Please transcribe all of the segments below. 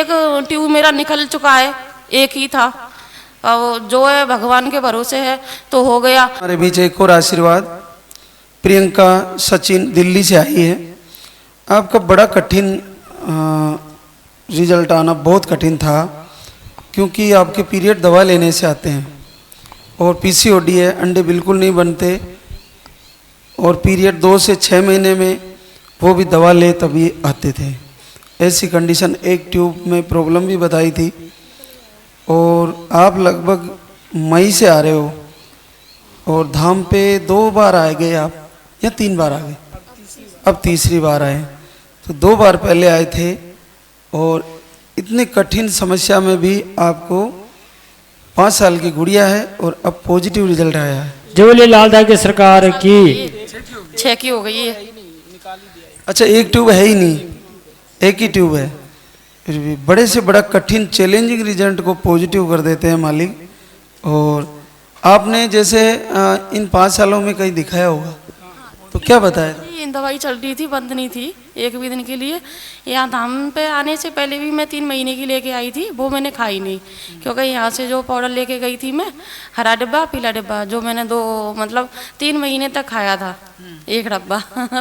एक ट्यूब मेरा निकल चुका है, एक ही था। अब जो है भगवान के भरोसे है तो हो गया। हमारे बीच एक और आशीर्वाद, प्रियंका सचिन दिल्ली से आई है। आपका बड़ा कठिन रिजल्ट आना बहुत कठिन था, क्योंकि आपके पीरियड दवा लेने से आते हैं और पीसीओडी है, अंडे बिल्कुल नहीं बनते और पीरियड 2 से 6 महीने में वो भी दवा ले तभी आते थे। ऐसी कंडीशन, एक ट्यूब में प्रॉब्लम भी बताई थी और आप लगभग मई से आ रहे हो और धाम पे 2 बार आए गए आप या 3 बार आ गए? अब तीसरी बार आए। तो 2 बार पहले आए थे और इतने कठिन समस्या में भी आपको 5 साल की गुड़िया है और अब पॉजिटिव रिजल्ट आया है। जोली लालदा की सरकार की 6 की हो गई है। अच्छा, एक ट्यूब है ही नहीं, एक ही ट्यूब है, फिर भी बड़े से बड़ा कठिन चैलेंजिंग रिजल्ट को पॉजिटिव कर देते हैं मालिक। और आपने जैसे इन 5 सालों में कहीं दिखाया होगा तो क्या बताया था? दवाई चल रही थी, बंद नहीं थी, एक भी दिन के लिए। यहाँ धाम पे आने से पहले भी मैं 3 महीने की लेके आई थी, वो मैंने खाई नहीं, क्योंकि यहाँ से जो पाउडर लेके गई थी मैं, हरा डिब्बा पीला डिब्बा, जो मैंने 3 महीने तक खाया था, एक डब्बा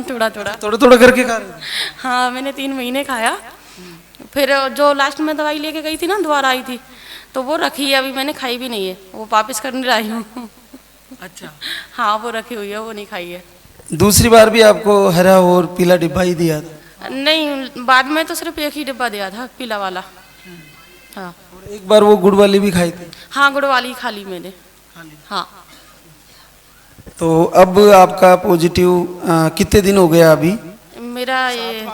थोड़ा थोड़ा करके खा रहे थे? हाँ, मैंने 3 महीने खाया। फिर जो लास्ट में दवाई लेके गई थी ना, दोबारा आई थी, तो वो रखी है, अभी मैंने खाई भी नहीं है, वो वापस करने लाई हूँ। अच्छा, हाँ, वो रखी हुई है, वो नहीं खाई है। दूसरी बार भी आपको हरा और पीला डिब्बा ही दिया था? नहीं, बाद में तो सिर्फ एक ही डिब्बा दिया था, पीला वाला। हाँ, और एक बार वो गुड़ वाली भी खाई थी? हाँ, गुड़ वाली खा ली मैंने। हाँ। तो अब आपका पॉजिटिव कितने दिन हो गया अभी? मेरा ये,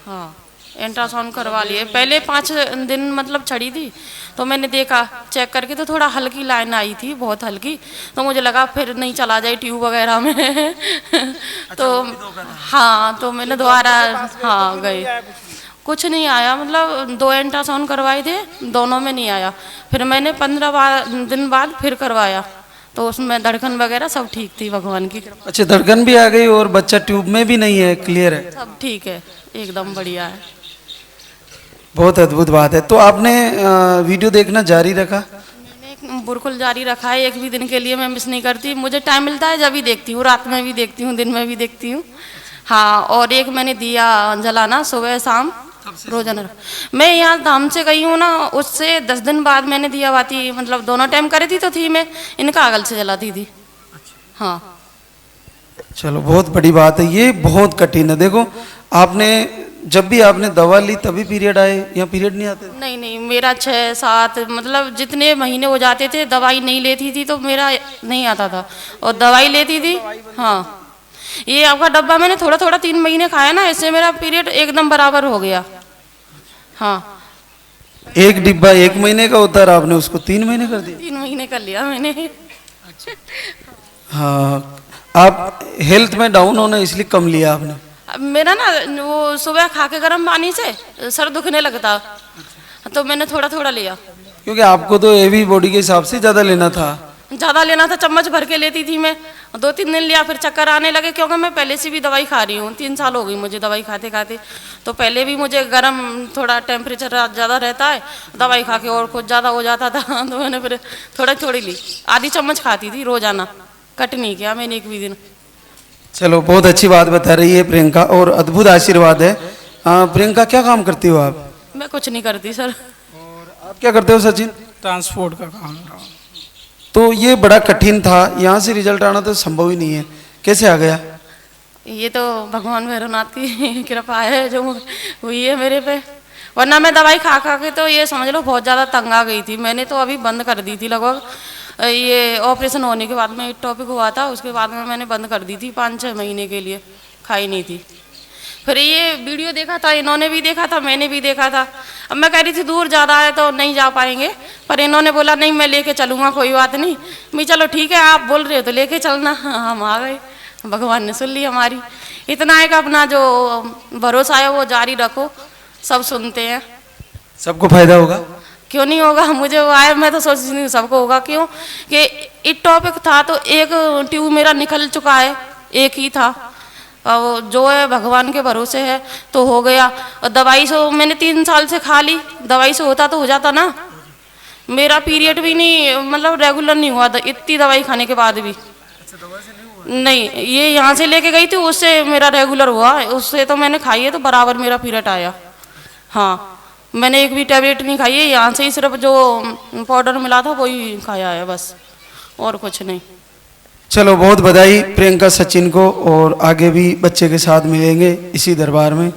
हाँ, अल्ट्रासाउंड करवा लिए। पहले 5 दिन मतलब छड़ी थी, तो मैंने देखा चेक करके, तो थोड़ा हल्की लाइन आई थी, बहुत हल्की, तो मुझे लगा फिर नहीं चला जाए ट्यूब वगैरह में। तो हाँ, तो मैंने दोबारा, हाँ, गए, कुछ नहीं आया, मतलब 2 अल्ट्रासाउंड करवाए थे, दोनों में नहीं आया। फिर मैंने 15 दिन बाद फिर करवाया, तो उसमें धड़कन वगैरह सब ठीक थी, भगवान की कृपा। अच्छा, धड़कन भी आ गई और बच्चा ट्यूब में भी नहीं है, क्लियर है, सब ठीक है, एकदम बढ़िया है। बहुत अद्भुत बात है। तो आपने वीडियो देखना जारी रखा? मैंने बिल्कुल जारी रखा है, एक भी दिन के लिए मैं मिस नहीं करती, मुझे टाइम मिलता है जब भी देखती हूँ, रात में भी देखती हूँ, दिन में भी देखती हूँ। हाँ, और एक मैंने दिया जलाना सुबह शाम रोजाना। मैं यहाँ धाम से गई हूँ ना, उससे 10 दिन बाद मैंने दिया बाती, मतलब दोनों टाइम करी थी, तो थी मैं इनका अगल से जलाती थी। हाँ, चलो, बहुत बड़ी बात है, ये बहुत कठिन है। देखो, आपने जब भी आपने दवा ली तभी पीरियड आए या पीरियड नहीं आते? नहीं नहीं, मेरा 6-7 मतलब जितने महीने हो जाते थे, दवाई नहीं लेती थी तो मेरा नहीं आता था, और दवाई लेती थी। हाँ, ये आपका डब्बा मैंने थोड़ा थोड़ा 3 महीने खाया ना, इससे मेरा पीरियड एकदम बराबर हो गया। हाँ, एक डिब्बा 1 महीने का होता है, आपने उसको 3 महीने कर दिया? 3 महीने कर लिया मैंने। हाँ, आप हेल्थ में डाउन होना इसलिए कम लिया आपने? अब मेरा ना वो सुबह खा के गर्म पानी से सर दुखने लगता, तो मैंने थोड़ा थोड़ा लिया। क्योंकि आपको तो हेवी बॉडी के हिसाब से ज़्यादा लेना था। ज़्यादा लेना था, चम्मच भर के लेती थी मैं, 2-3 दिन लिया, फिर चक्कर आने लगे, क्योंकि मैं पहले से भी दवाई खा रही हूँ, 3 साल हो गई मुझे दवाई खाते खाते। तो पहले भी मुझे गर्म थोड़ा टेम्परेचर ज़्यादा रहता है, दवाई खा के और कुछ ज़्यादा हो जाता था। तो मैंने फिर थोड़ी ली, आधी चम्मच खाती थी रोजाना, कट नहीं किया मैंने एक भी दिन। चलो, बहुत अच्छी बात बता रही है प्रियंका और अद्भुत आशीर्वाद है। प्रियंका, क्या काम करती हो आप? मैं कुछ नहीं करती सर। और आप क्या करते हो सचिन? ट्रांसपोर्ट का काम कर रहा हूँ। तो ये बड़ा कठिन था, यहाँ से रिजल्ट आना तो संभव ही नहीं है, कैसे आ गया? ये तो भगवान भैरवनाथ की कृपा है जो हुई है मेरे पे, वरना मैं दवाई खा खा के तो ये समझ लो बहुत ज़्यादा तंग आ गई थी। मैंने तो अभी बंद कर दी थी लगभग, ये ऑपरेशन होने के बाद में एक टॉपिक हुआ था, उसके बाद में मैंने बंद कर दी थी, 5-6 महीने के लिए खाई नहीं थी। फिर ये वीडियो देखा था, इन्होंने भी देखा था, मैंने भी देखा था। अब मैं कह रही थी दूर ज़्यादा है तो नहीं जा पाएंगे, पर इन्होंने बोला नहीं मैं लेके चलूँगा, कोई बात नहीं। मैं चलो ठीक है, आप बोल रहे हो तो लेके चलना। हम आ गए, भगवान ने सुन ली हमारी। इतना है कि अपना जो भरोसा है वो जारी रखो, सब सुनते हैं। सबको फायदा होगा? क्यों नहीं होगा, मुझे वो आया, मैं तो सोचती नहीं सबको होगा। क्यों कि एक टॉपिक था तो एक ट्यूब मेरा निकल चुका है, एक ही था, अब जो है भगवान के भरोसे है तो हो गया। और दवाई से मैंने 3 साल से खा ली, दवाई से होता तो हो जाता ना। मेरा पीरियड भी नहीं मतलब रेगुलर नहीं हुआ था इतनी दवाई खाने के बाद भी। नहीं, ये यहाँ से लेके गई थी उससे मेरा रेगुलर हुआ, उससे तो मैंने खाई है तो बराबर मेरा पीरियड आया। हाँ, मैंने एक भी टैबलेट नहीं खाई है, यहाँ से ही सिर्फ जो पाउडर मिला था वही खाया है बस, और कुछ नहीं। चलो बहुत बधाई प्रियंका सचिन को, और आगे भी बच्चे के साथ मिलेंगे इसी दरबार में।